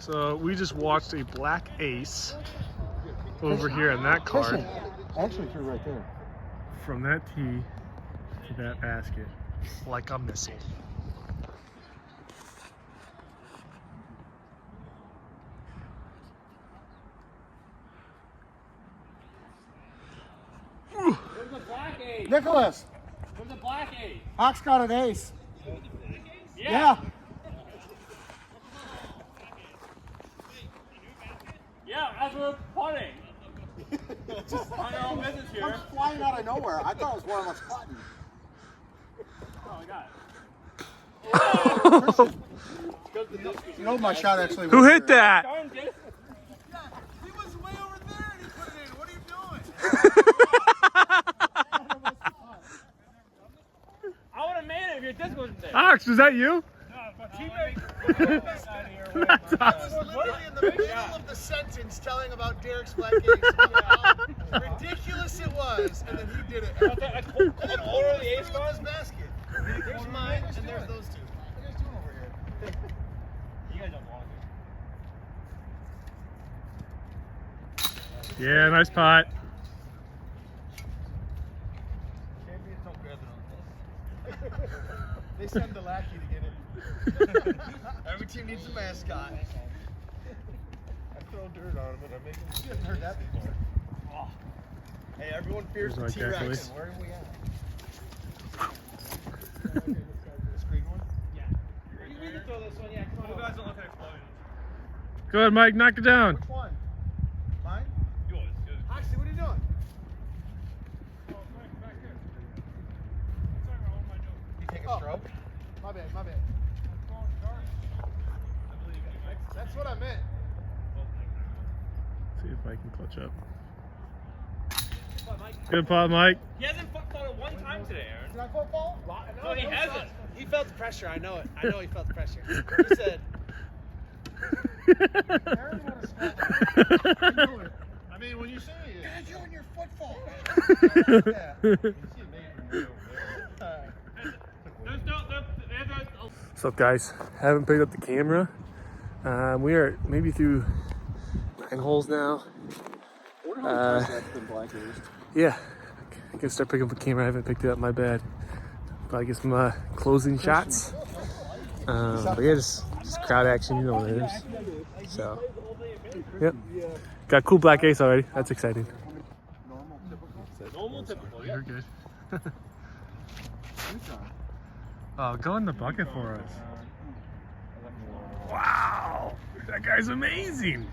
So we just watched a black ace over here on that card. Actually threw right there. From that tee to that basket. Like a missile. There's a black ace. Nicholas, There's a black ace. Hawk's got an ace. Yeah. Yeah, as we're putting. On our own business here. Comes flying out of nowhere. I thought it was one of us putting. Oh, I got it. You know my shot actually. Who hit that? Darn, Jason. He was way over there and he put it in. What are you doing? I would have made it if your disc wasn't there. Ox, was that you? I was literally in the middle of the sentence telling about Derek's black ace and how ridiculous it was, and then he did it. And then over the ace this basket. There's mine, and there's those two. What are you guys doing over here? You guys don't want to. Yeah, nice pot. Champions don't grab it on this. They send the lackey to get it. Every team needs a mascot. I throw dirt on him and I make him. You haven't heard that before. Oh. Hey, everyone fears the Like that, T-Rex. please. Where are we at? This green one? Yeah. You can throw this one, yeah. Come on. You guys don't look at explosions. Go ahead, Mike, knock it down. Which one? Mine? Yours. Oxy, what are you doing? You take a stroke? My bad, my bad. That's what I meant. See if Mike can clutch up. Good pot, Mike. He hasn't footballed it one time today, Aaron. Did I football? No, he hasn't. He felt the pressure. I know it. I know he felt the pressure. He said, Aaron wanna score. I mean, when you say it. Dad, you and your football. What's up, guys? Haven't picked up the camera. We are maybe through 9 holes now. Yeah, I can start picking up the camera. I haven't picked it up, my bad. Probably get some closing shots. But yeah, just crowd action, you know what it is. So, yep. Got a cool black ace already. That's exciting. Normal, typical, yeah. You're good. Oh, go in the bucket for us. Wow, that guy's amazing.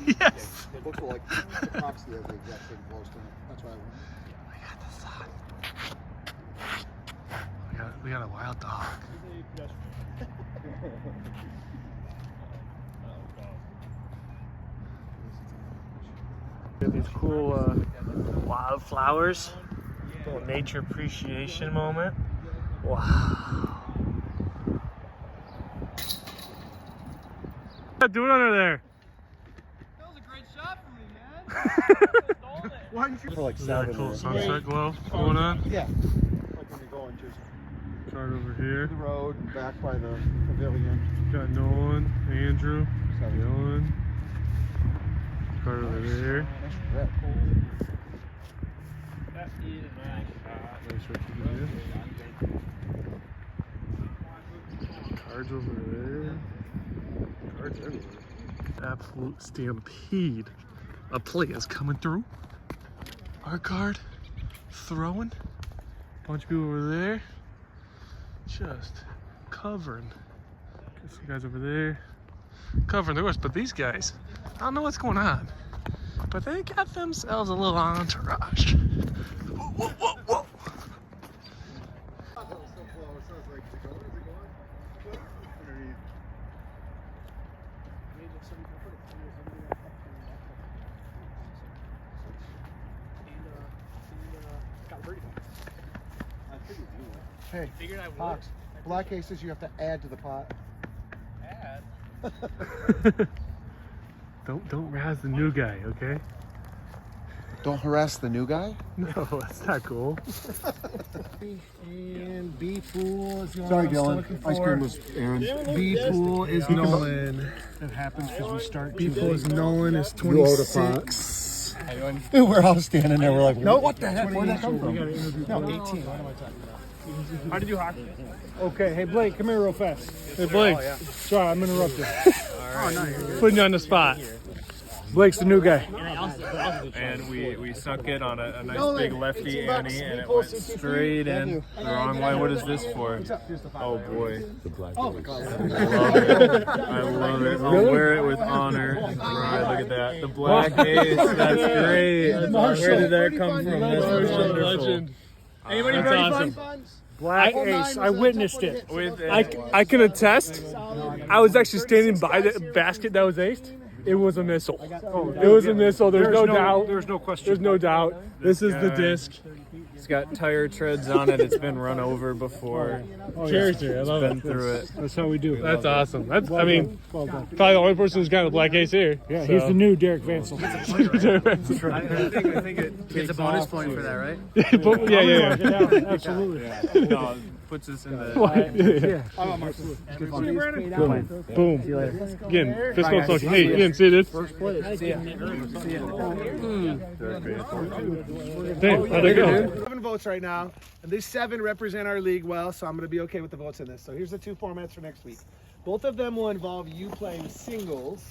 Yes. It looks like the proxy has the exact same close to it. That's why I went. We got the sun. We got a wild dog. We got these cool wildflowers. Little nature appreciation moment. Wow. Do it under there. That was a great shot for me, man. Why didn't you? For like Got a 7 cool or sunset glow going on. Yeah. Like when you're going just Card over here. the road and back by the pavilion. Got Nolan, Andrew, 7. Dylan. Card over there. Nice rip. That is a nice shot. Nice right there. Cards over there. Cards everywhere. Absolute stampede of players coming through. Our card throwing. Bunch of people over there. Just covering. Got some guys over there. Covering the rest, but these guys, I don't know what's going on. But they got themselves a little entourage. Whoa, whoa, whoa, whoa. Hey, Hawks, black aces you have to add to the pot. Add? Don't razz the new guy, okay? Don't harass the new guy. No, that's not cool. And B pool is the only Sorry, one I'm Dylan. still looking Ice for. cream was Aaron. B pool is Nolan. That happens because we start. B pool is Nolan is You owed a 26. We're all standing there. We're like, No, what the heck? Where'd that come from? No, 18. What am I talking about? How did you hockey? Okay, hey Blake, come here real fast. Hey, Blake. Sorry, I'm interrupting. Putting you on the spot. Blake's the new guy. And we sunk it on a nice big lefty Annie, and it went straight in the wrong way. What is this for? Oh boy. I love it. I love it. I'll wear it with honor. Right, look at that. The black ace. That's great. Where did that come from? That's wonderful. Anybody That's ready awesome. Black Ace. I witnessed it. With I can attest. I was actually standing by the basket that was aced. It was a missile. It was a missile. There's no doubt. There's no question. There's no doubt. This is the disc. it's got tire treads on it. It's been run over before. Character. I love Been it. through it. That's how we do. That's awesome. That's. I mean, Well done. probably the only person who's got a black ace here. Yeah, he's the new Derek Vansel. I think it It's a bonus point for that, right? yeah. Yeah, absolutely. no, puts us in the. Boom. Again, fist bump talking. Hey, again, see this? Damn, how'd it go? 7 votes right now, and these 7 represent our league well, so I'm going to be okay with the votes in this. So here's the 2 formats for next week. Both of them will involve you playing singles,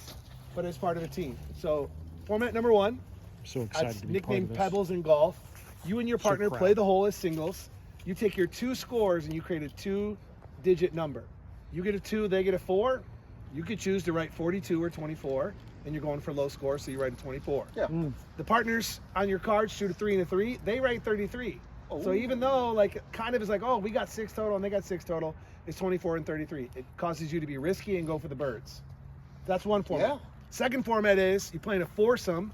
but as part of a team. So format number 1, So excited that's to be part of nicknamed this. Pebbles in golf. You and your partner proud. play the hole as singles. You take your 2 scores and you create a 2-digit number. You get a 2, they get a 4. You could choose to write 42 or 24, and you're going for low score, so you write a 24. Yeah. The partners on your cards shoot a 3 and a 3. They write 33. So even though like kind of is like, oh, we got 6 total and they got 6 total, it's 24 and 33. It causes you to be risky and go for the birds. That's one format. Yeah. Second format is you play in a foursome.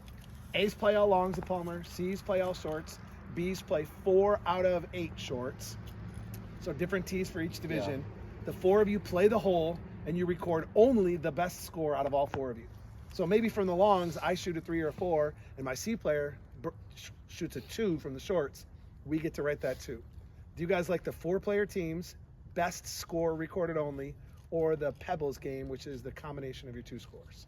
A's play all longs at Palmer. C's play all shorts. B's play 4 out of 8 shorts. So different tees for each division. The 4 of you play the hole, and you record only the best score out of all 4 of you. So maybe from the longs, I shoot a 3 or a 4, and my C player shoots a 2 from the shorts. We get to write that 2. Do you guys like the 4-player teams, best score recorded only, or the Pebbles game, which is the combination of your 2 scores?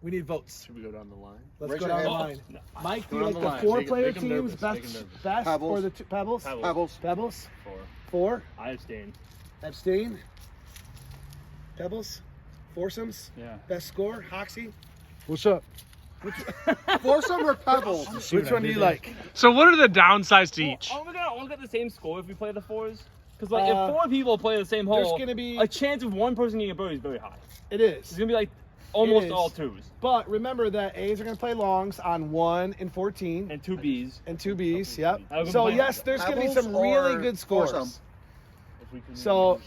We need votes. Should we go down the line? Let's Raise go your down the hand. line. Mike, do Go you down like the the line. 4-player Make 'em teams, nervous, make 'em best, nervous. best Pebbles. or the Pebbles? Pebbles. Pebbles? 4. 4? I abstain. Abstain? Pebbles? Foursomes? Yeah. Best score? Hoxie? What's up? Foursome or Pebbles? Which one do you like? So what are the downsides to each? Are we gonna all get the same score if we play the 4s? Because like Uh, if 4 people play the same There's hole, going to be, a chance of one person getting a birdie is very high. it It's is. gonna be like almost is. all 2s But remember that A's are going to play longs on 1 and 14 and 2 Bs. and 2 B's. Yep. I would So combine yes, there's going to be Pebbles some really or good scores. foursome? So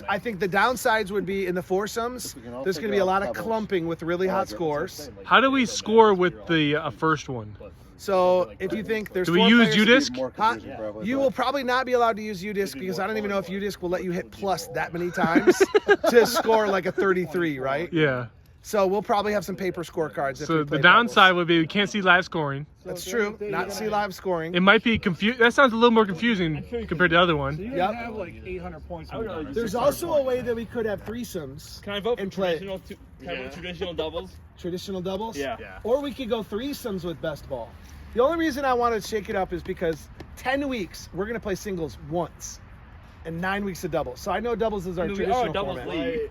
I think the downsides would be in the foursomes. we can all There's going to figure be a out lot of Pebbles. clumping with really hot scores. How do we score with the first one? So if you think there's Do we 4 use players- U-disc? More Huh? confusion, probably, You but- will probably not be allowed to use U-disc because I don't even know if U-disc will let you hit plus that many times to score like a 33, right? Yeah. So we'll probably have some paper scorecards. If So we the play downside would be we can't see live scoring. Pebbles. That's true. Not see live scoring. It might be confused. That sounds a little more confusing compared to the other one. Yep. have like 800 points. I would rather just There's also a way that we could have threesomes, Can I vote for and play. traditional doubles? Traditional doubles. Yeah. Or we could go threesomes with best ball. The only reason I want to shake it up is because 10 weeks we're going to play singles once, and 9 weeks of doubles. So I know doubles is our We traditional are a doubles format. league.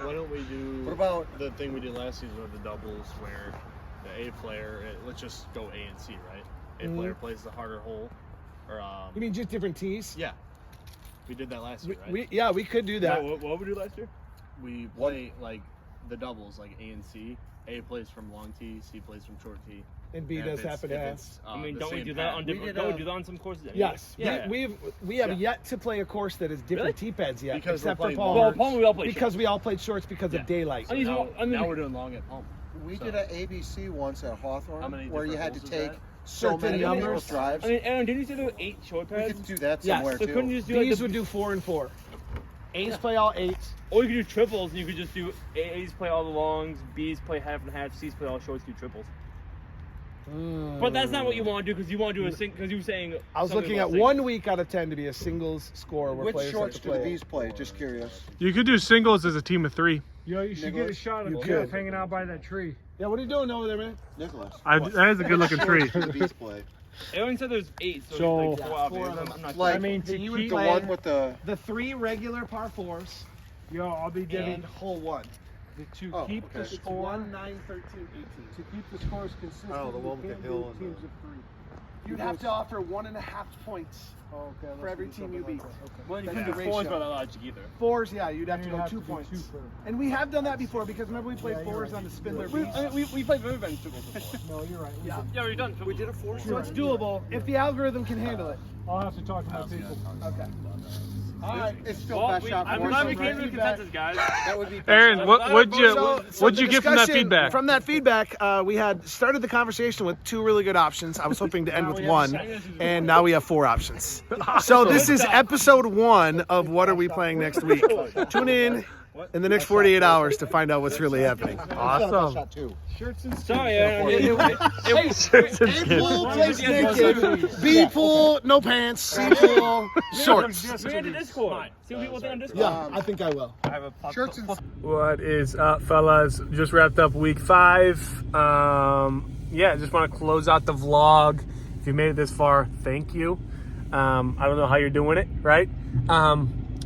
Why don't we do What about the thing we did last season with the doubles where the A player, let's just go A and C, right? A player plays the harder hole. Or, You mean just different tees? yeah. We did that last year, right? We could do that. What would we do last year? We play like the doubles, like A and C. A plays from long tee, C plays from short tee. And B And does if it's- happen to if have. it's, I mean, the don't we same do that pad. on different? Don't we do that on some courses? Yes. Yeah. We have yet to play a course that is different tee pads yet, Because except we're for playing Palmer. Well, Palmer we all play because we all played shorts because of daylight. I mean, Now, I mean, now we're doing long at Palmer. we So- did an ABC once at How Hawthorne many where you different had to holes is take that? so Certain many numbers. people's drives. I mean, Aaron, didn't you say there were 8 short We pads? could do that Yes. somewhere So too. couldn't you just do like These the, would do 4 and 4. A's play all 8. or you could do triples and you could just do A's play all the longs, B's play half and half, C's play all shorts, do triples. But that's not what you want to do because you want to do a because you were saying. I was something looking at about 1 week out of 10 to be a singles score where Which players shorts have to do the play. bees play? Just curious. You could do singles as a team of 3. Yo, you should get a shot of You Jeff could. hanging out by that tree. Yeah, what are you doing over there, man? Nicholas. That is a good looking tree. Shorts do the bees play. It only said there's 8, so, So- like 4 4 of obvious. them. I'm not Like, I mean, So to you would keep, The play one with the. the 3 regular par 4s yo, I'll be and giving hole 1. to Oh, keep okay. the It's score. 1, 9, 13, 18. To keep the scores consistent. Oh, the one we with the can't hill do and teams the- of 3. You'd have to offer 1.5 points. Oh, okay. For every team you beat. Well, you That's couldn't the do 4s by ratio. that logic either. 4s, yeah, you'd have to You'd go have 2 to do points. 2 for- And we have done that before because remember we played Yeah, you're 4s right. on the Spindler We, Beach. we played Riverbend singles before. No, you're right. Yeah. Yeah, we've done. We did a 4. So it's doable if the algorithm can handle it. I'll have to talk to my people. Okay. All right. It's still Well, best shot I'm for glad us, we came to a right? consensus, guys. That would be best Aaron, shot. what'd you the get from that discussion- feedback? From that feedback, we had started the conversation with 2 really good options. I was hoping to end with 1, and now we have 4 options. So this is episode 1 of What Are We Playing Next Week. Tune in the next 48 hours to find out what's really happening. Awesome. Shot 2. Sorry, Aaron. Shirts and A skins. pool plays naked. B pool, no pants. C pool, shorts. We had the Discord. See what people think on Discord. Yeah, I think I will. Shirts and What is up, fellas? Just wrapped up week 5. Yeah, just want to close out the vlog. If you made it this far, thank you. I don't know how you're doing it, right?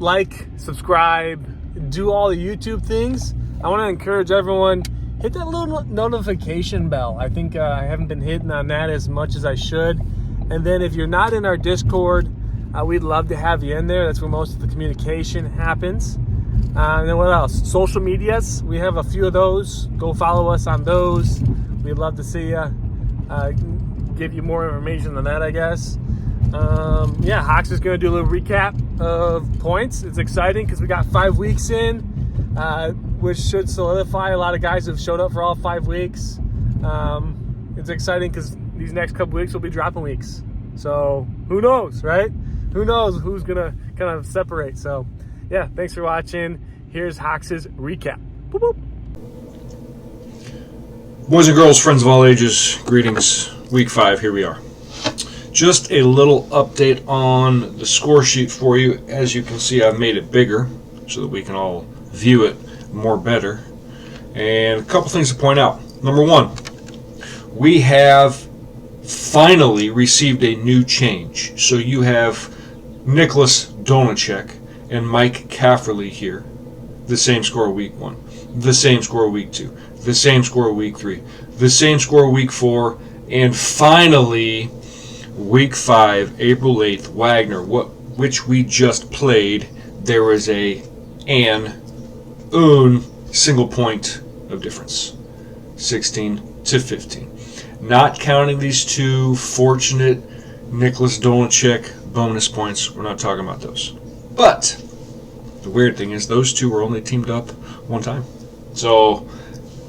Like, subscribe, do all the YouTube things. I want to encourage everyone, hit that little notification bell. I think I haven't been hitting on that as much as I should. And then if you're not in our Discord, we'd love to have you in there. That's where most of the communication happens. And then what else? Social medias. We have a few of those. Go follow us on those. We'd love to see you. Give you more information than that, I guess. Yeah, Hawks is going to do a little recap of points. It's exciting because we got 5 weeks in, which should solidify a lot of guys who have showed up for all 5 weeks. It's exciting because these next couple weeks will be dropping weeks. So who knows, right? Who knows who's going to kind of separate. So yeah, thanks for watching. Here's Hawks' recap. Boop, boop. Boys and girls, friends of all ages, greetings. Week 5, here we are. Just a little update on the score sheet for you. As you can see, I've made it bigger so that we can all view it more better. And a couple things to point out. Number 1, we have finally received a new change. So you have Nicholas Donacek and Mike Cafferly here. The same score week 1. The same score week 2. The same score week 3. The same score week 4. And finally, week 5, April 8th, Wagner, which we just played, there was an single point of difference. 16 to 15. Not counting these 2 fortunate Nicholas Donacek bonus points. We're not talking about those. But the weird thing is those 2 were only teamed up 1 time. So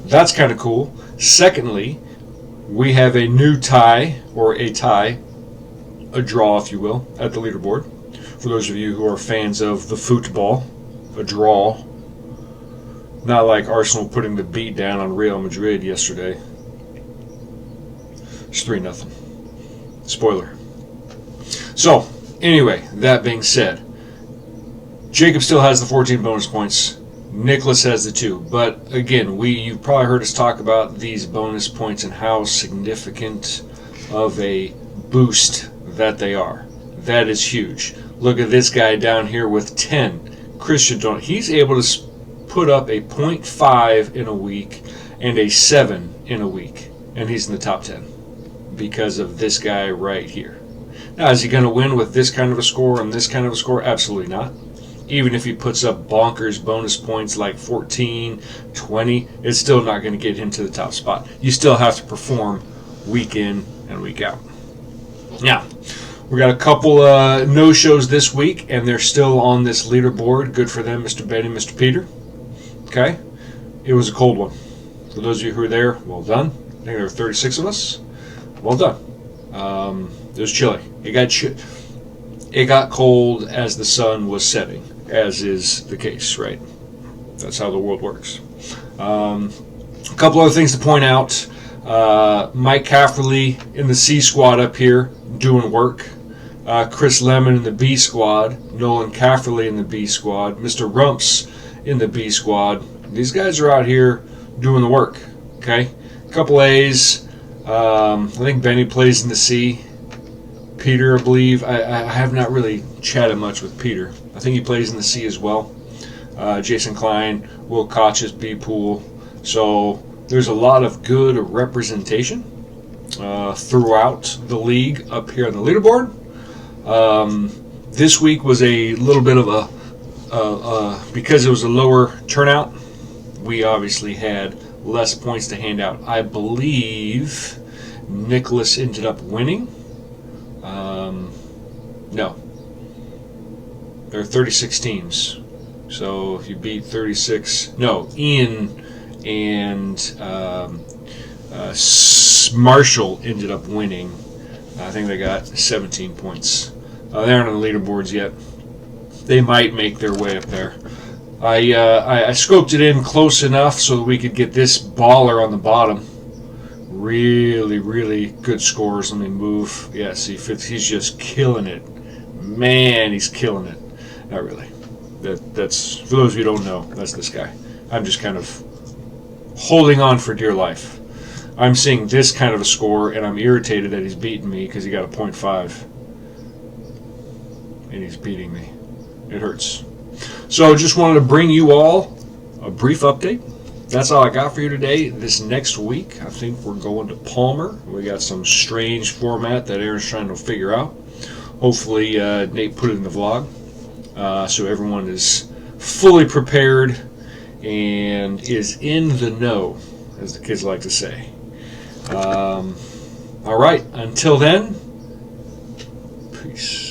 that's kind of cool. Secondly, we have a new tie, or a tie, a draw, if you will, at the leaderboard. For those of you who are fans of the football, a draw. Not like Arsenal putting the beat down on Real Madrid yesterday. It's 3-0. Spoiler. So, anyway, that being said, Jacob still has the 14 bonus points. Nicholas has the 2. But again, you've probably heard us talk about these bonus points and how significant of a boost that they are. That is huge. Look at this guy down here with 10. Christian Donat. He's able to put up a 0.5 in a week and a 7 in a week. And he's in the top 10 because of this guy right here. Now, is he going to win with this kind of a score and this kind of a score? Absolutely not. Even if he puts up bonkers bonus points like 14, 20, it's still not going to get him to the top spot. You still have to perform week in and week out. Now, we got a couple no-shows this week, and they're still on this leaderboard. Good for them, Mr. Ben and Mr. Peter. Okay? It was a cold one. For those of you who were there, well done. I think there were 36 of us. Well done. It was chilly. It got cold as the sun was setting, as is the case, right? That's how the world works. A couple other things to point out. Mike Cafferly in the C squad up here doing work. Chris Lemon in the B squad. Nolan Cafferly in the B squad. Mr. Rumps in the B squad. These guys are out here doing the work. Okay, a couple A's. I think Benny plays in the C. Peter, I believe. I have not really chatted much with Peter. I think he plays in the C as well. Jason Klein, Will Koch's B pool. So there's a lot of good representation throughout the league up here on the leaderboard. This week was a little bit of a because it was a lower turnout, we obviously had less points to hand out. I believe Nicholas ended up winning. No. There are 36 teams. So if you beat 36, no, Ian and Marshall ended up winning. I think they got 17 points. They aren't on the leaderboards yet. They might make their way up there. I scoped it in close enough so that we could get this baller on the bottom. Really, really good scores. Let me move. Yeah, see, he's just killing it. Man, he's killing it. Not really. That's for those of you who don't know, that's this guy. I'm just kind of holding on for dear life. I'm seeing this kind of a score, and I'm irritated that he's beating me because he got a 0.5. And he's beating me. It hurts. So just wanted to bring you all a brief update. That's all I got for you today. This next week, I think we're going to Palmer. We got some strange format that Aaron's trying to figure out. Hopefully, Nate put it in the vlog. So everyone is fully prepared and is in the know, as the kids like to say. All right, until then, peace.